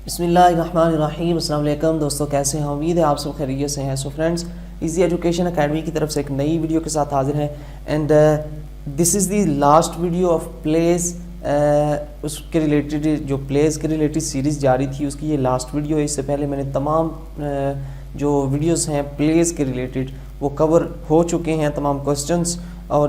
بسم اللہ الرحمن الرحیم. السلام علیکم دوستو، کیسے ہیں؟ امید ہے آپ سب خیریت سے ہیں. سو فرینڈس، ایزی ایجوکیشن اکیڈمی کی طرف سے ایک نئی ویڈیو کے ساتھ حاضر ہیں. And this is the last video of plays. اس کے ریلیٹڈ جو پلیز کے ریلیٹڈ سیریز جاری تھی، اس کی یہ لاسٹ ویڈیو ہے. اس سے پہلے میں نے تمام جو ویڈیوز ہیں پلیز کے ریلیٹڈ وہ کور ہو چکے ہیں، تمام کوسچنس، اور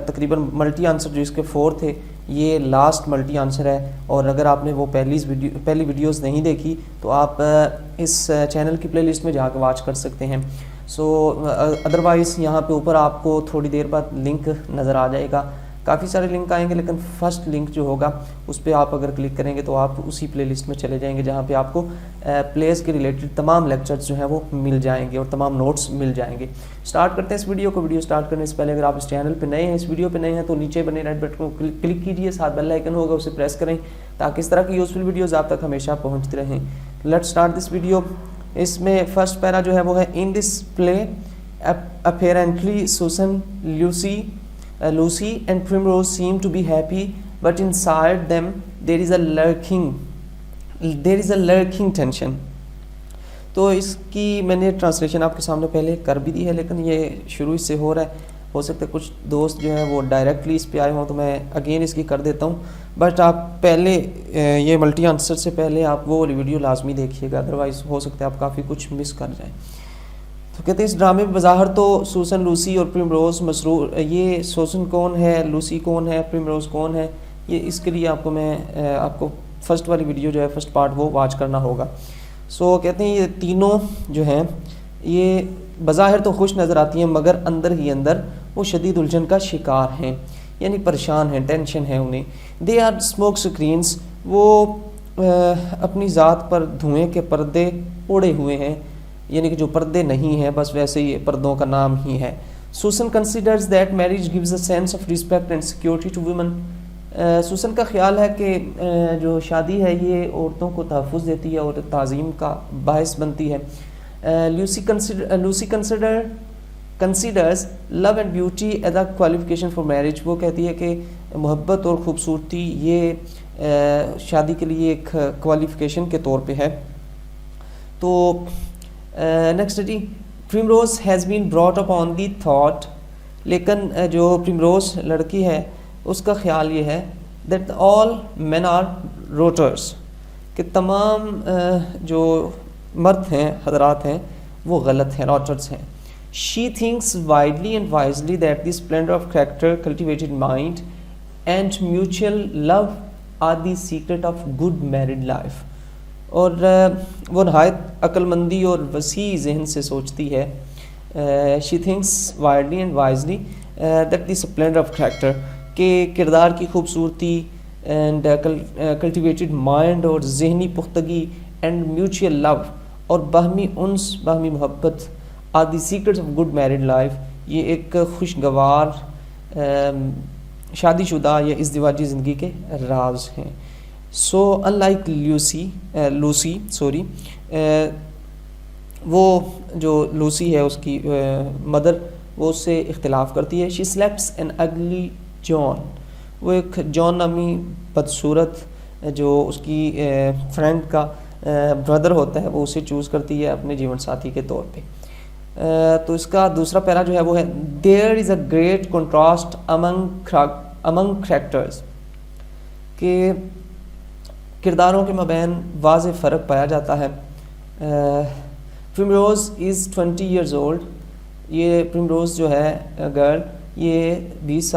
تقریباً ملٹی آنسر جو اس کے 4 تھے، یہ لاسٹ ملٹی آنسر ہے. اور اگر آپ نے وہ پہلی ویڈیوز نہیں دیکھی تو آپ اس چینل کی پلے لسٹ میں جا کے واچ کر سکتے ہیں. سو ادروائز یہاں پہ اوپر آپ کو تھوڑی دیر بعد لنک نظر آ جائے گا. کافی سارے لنک آئیں گے، لیکن فرسٹ لنک جو ہوگا اس پہ آپ اگر کلک کریں گے تو آپ اسی پلے لسٹ میں چلے جائیں گے، جہاں پہ آپ کو پلیز کے ریلیٹڈ تمام لیکچرز جو ہیں وہ مل جائیں گے اور تمام نوٹس مل جائیں گے. سٹارٹ کرتے ہیں اس ویڈیو کو. ویڈیو سٹارٹ کرنے سے پہلے اگر آپ اس چینل پہ نئے ہیں، اس ویڈیو پہ نئے ہیں، تو نیچے بنے ریڈ بٹن کو کلک کیجئے، ساتھ بیل آئیکن ہوگا اسے پریس کریں تاکہ اس طرح کی یوزفل ویڈیوز آپ تک ہمیشہ پہنچتی رہیں. Let's start this video. اس میں فرسٹ پیرا جو ہے وہ ہے ان دس پلے apparently Susan, Lucy and Primrose seem to be happy, but inside them there is a lurking tension. تو اس کی میں نے ٹرانسلیشن آپ کے سامنے پہلے کر بھی دی ہے، لیکن یہ شروع اس سے ہو رہا ہے. ہو سکتا ہے کچھ دوست جو ہیں وہ ڈائریکٹلی اس پہ آئے ہوں، تو میں اگین اس کی کر دیتا ہوں. بٹ آپ پہلے یہ ملٹی آنسر سے پہلے آپ وہ ویڈیو لازمی دیکھیے گا، ادروائز ہو سکتا ہے آپ کافی کچھ مس کر جائیں. تو کہتے ہیں اس ڈرامے میں بظاہر تو سوسن، لوسی اور پرمروز مسرور. یہ سوسن کون ہے، لوسی کون ہے، پرمروز کون ہے، یہ اس کے لیے آپ کو فرسٹ والی ویڈیو جو ہے فرسٹ پارٹ وہ واچ کرنا ہوگا. سو کہتے ہیں یہ تینوں جو ہیں یہ بظاہر تو خوش نظر آتی ہیں، مگر اندر ہی اندر وہ شدید الجھن کا شکار ہیں، یعنی پریشان ہیں، ٹینشن ہے انہیں. They are smoke screens. وہ اپنی ذات پر دھوئیں کے پردے اوڑے ہوئے ہیں، یعنی کہ جو پردے نہیں ہیں، بس ویسے ہی پردوں کا نام ہی ہے. Susan considers that marriage gives a sense of respect and security to women. Susan کا خیال ہے کہ جو شادی ہے یہ عورتوں کو تحفظ دیتی ہے اور تعظیم کا باعث بنتی ہے. Lucy considers love and beauty as a qualification for marriage. وہ کہتی ہے کہ محبت اور خوبصورتی یہ شادی کے لیے ایک کوالیفیکیشن کے طور پہ ہے. تو نیکسٹ جی، Primrose has been brought up on the thought. لیکن جو پرمروز لڑکی ہے اس کا خیال یہ ہے دیٹ آل مین آر روٹرس، کہ تمام جو مرد ہیں، حضرات ہیں، وہ غلط ہیں، روٹرس ہیں. She thinks widely and wisely that the splendour of character, cultivated mind and mutual love are the secret of good married life. اور وہ نہایت عقل مندی اور وسیع ذہن سے سوچتی ہے. شی thinks widely and wisely that the splendour of character, کہ کردار کی خوبصورتی، اینڈ کلٹیویٹڈ مائنڈ اور ذہنی پختگی، اینڈ میوچل لو اور باہمی انس، باہمی محبت، are the secrets of good married life, یہ ایک خوشگوار شادی شدہ یا ازدواجی زندگی کے راز ہیں. سو ان لائک لوسی وہ جو لوسی ہے اس کی مدر، وہ اس سے اختلاف کرتی ہے. شی سلیکٹس این اگلی جان. وہ ایک جان نامی بدصورت جو اس کی فرینڈ کا بردر ہوتا ہے، وہ اسے چوز کرتی ہے اپنے جیون ساتھی کے طور پہ. تو اس کا دوسرا پیرا جو ہے وہ ہے there is a great contrast among characters, کہ کرداروں کے مابین واضح فرق پایا جاتا ہے. Primrose is 20 years old. یہ پرمروز جو ہے گرل، یہ 20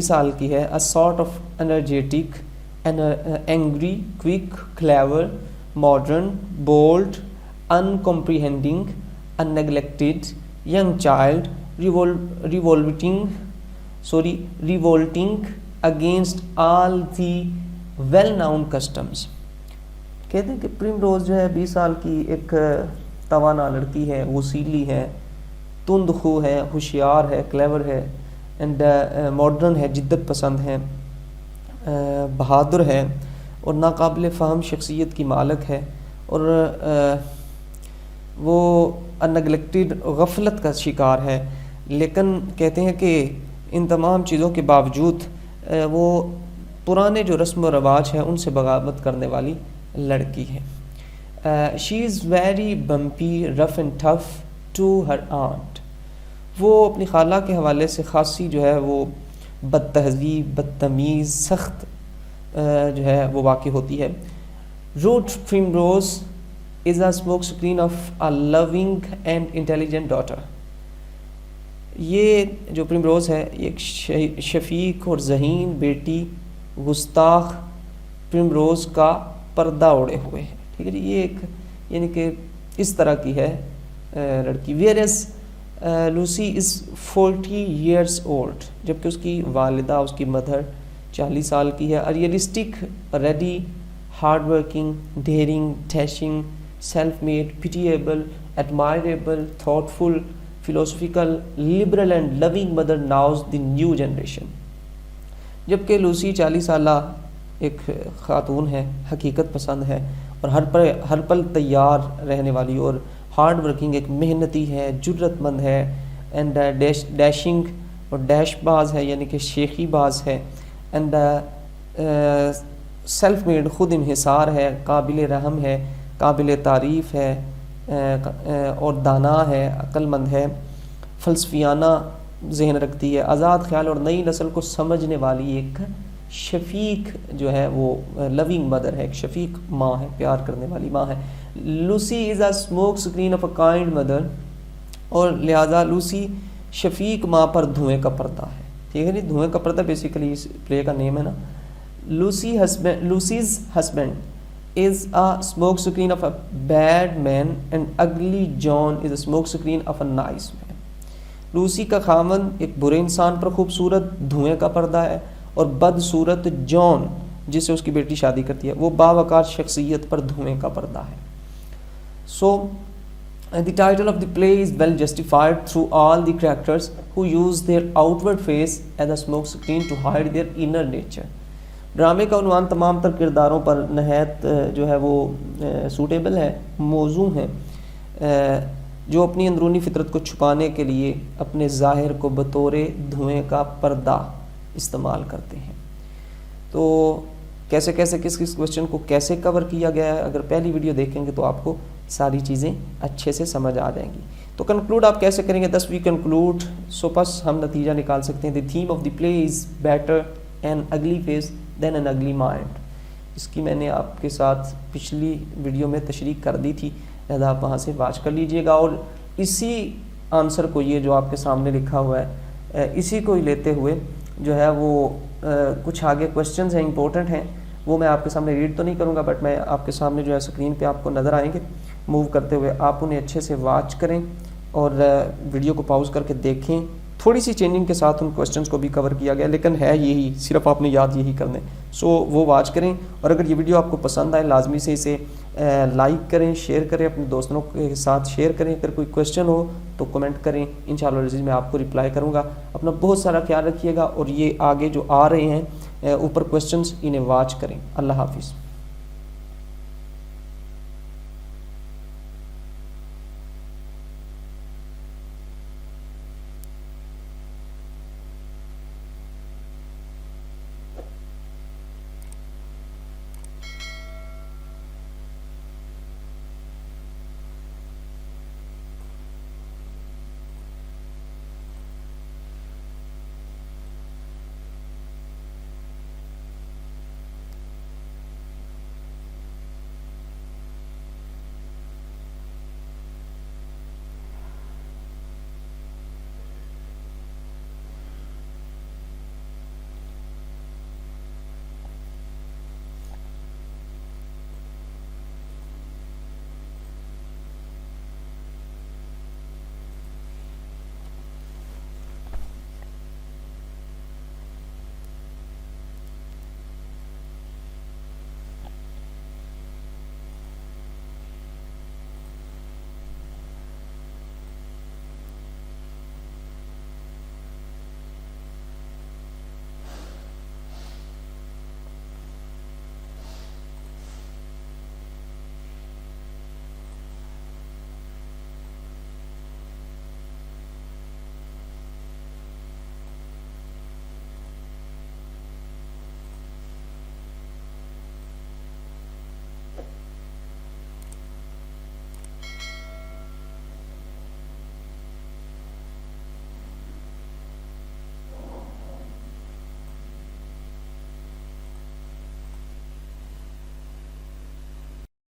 سال کی ہے. a sort of energetic, angry, quick, clever, modern, bold, uncomprehending, unneglected, young child, revolting against all the well-known customs. کہتے ہیں کہ پرمروز جو ہے 20 سال کی ایک توانا لڑکی ہے، وسیلی ہے، تند خو ہے، ہوشیار ہے، کلیور ہے، اینڈ ماڈرن ہے، جدت پسند ہے، بہادر ہے، اور ناقابل فہم شخصیت کی مالک ہے. اور وہ انگلیکٹڈ، غفلت کا شکار ہے. لیکن کہتے ہیں کہ ان تمام چیزوں کے باوجود وہ پرانے جو رسم و رواج ہیں ان سے بغاوت کرنے والی لڑکی ہے. She is very bumpy rough and tough to her aunt. وہ اپنی خالہ کے حوالے سے خاصی جو ہے وہ بد تہذیب، بدتمیز، سخت جو ہے وہ واقع ہوتی ہے. Rude Primrose is a smoke screen of a loving and intelligent daughter. یہ جو پریمروز ہے یہ ایک شفیق اور ذہین بیٹی گستاخ پریمروز کا پردہ اوڑے ہوئے ہے. ٹھیک ہے جی، یہ ایک یعنی کہ اس طرح کی ہے لڑکی. Where as Lucy is 40 years old، جبکہ اس کی والدہ، اس کی مدر 40 سال کی ہے. Realistic, ready, hard working, daring, dashing, self made, pitiable, admirable, thoughtful, philosophical, liberal and loving mother knows the new generation. جبکہ لوسی 40 سالہ ایک خاتون ہے، حقیقت پسند ہے اور ہر پل تیار رہنے والی، اور ہارڈ ورکنگ، ایک محنتی ہے، جرت مند ہے، اینڈ ڈیشنگ اور ڈیش باز ہے یعنی کہ شیخی باز ہے، اینڈ سیلف میڈ، خود انحصار ہے، قابل رحم ہے، قابل تعریف ہے، اور دانا ہے، عقل مند ہے، فلسفیانہ ذہن رکھتی ہے، آزاد خیال اور نئی نسل کو سمجھنے والی ایک شفیق جو ہے وہ لونگ مدر ہے، ایک شفیق ماں ہے، پیار کرنے والی ماں ہے. Lucy is a smoke screen of a kind mother, اور لہٰذا لوسی شفیق ماں پر دھوئیں کا پردہ ہے. ٹھیک ہے جی، دھوئیں کا پردہ بیسیکلی اس پلے کا نیم ہے نا. لوسیز husband is a smoke screen of a bad man and ugly John is a smoke screen of a nice man. لوسی کا خاوند ایک برے انسان پر خوبصورت دھوئیں کا پردہ ہے، اور بدصورت جان جس سے اس کی بیٹی شادی کرتی ہے وہ باوقار شخصیت پر دھوئیں کا پردہ ہے. So the title of the play is well justified through all the characters who use their outward face as a smoke screen to hide their inner nature. ڈرامے کا عنوان تمام تر کرداروں پر نہایت جو ہے وہ سوٹیبل ہے، موزوں ہے، جو اپنی اندرونی فطرت کو چھپانے کے لیے اپنے ظاہر کو بطور دھوئیں کا پردہ استعمال کرتے ہیں. تو کیسے کس کوشچن کو کیسے کور کیا گیا ہے، اگر پہلی ویڈیو دیکھیں گے تو آپ کو ساری چیزیں اچھے سے سمجھ آ جائیں گی. تو کنکلوڈ آپ کیسے کریں گے؟ thus we conclude، سو پس ہم نتیجہ نکال سکتے ہیں. the theme of the play is better an ugly face than an ugly mind. اس کی میں نے آپ کے ساتھ پچھلی ویڈیو میں تشریح کر دی تھی، لہذا آپ وہاں سے واچ کر لیجئے گا. اور اسی آنسر کو، یہ جو آپ کے سامنے لکھا ہوا ہے، اسی کو ہی لیتے ہوئے جو ہے وہ کچھ آگے کویسچنز ہیں امپورٹنٹ ہیں، وہ میں آپ کے سامنے ریڈ تو نہیں کروں گا، بٹ میں آپ کے سامنے جو ہے اسکرین پہ آپ کو نظر آئیں گے موو کرتے ہوئے. آپ انہیں اچھے سے واچ کریں اور ویڈیو کو پاؤز کر کے دیکھیں. تھوڑی سی چینجنگ کے ساتھ ان کویسچنز کو بھی کور کیا گیا، لیکن ہے یہی، صرف آپ نے یاد یہی کرنے. سو وہ واچ کریں، اور اگر یہ ویڈیو آپ کو پسند آئے لازمی سے اسے لائک کریں، شیئر کریں، اپنے دوستوں کے ساتھ شیئر کریں. اگر کوئی کویسچن ہو تو کمنٹ کریں، انشاءاللہ العزیز میں آپ کو رپلائی کروں گا. اپنا بہت سارا خیال رکھیے گا، اور یہ آگے جو آ رہے ہیں اوپر کویسچنز، انہیں واچ کریں. اللہ حافظ.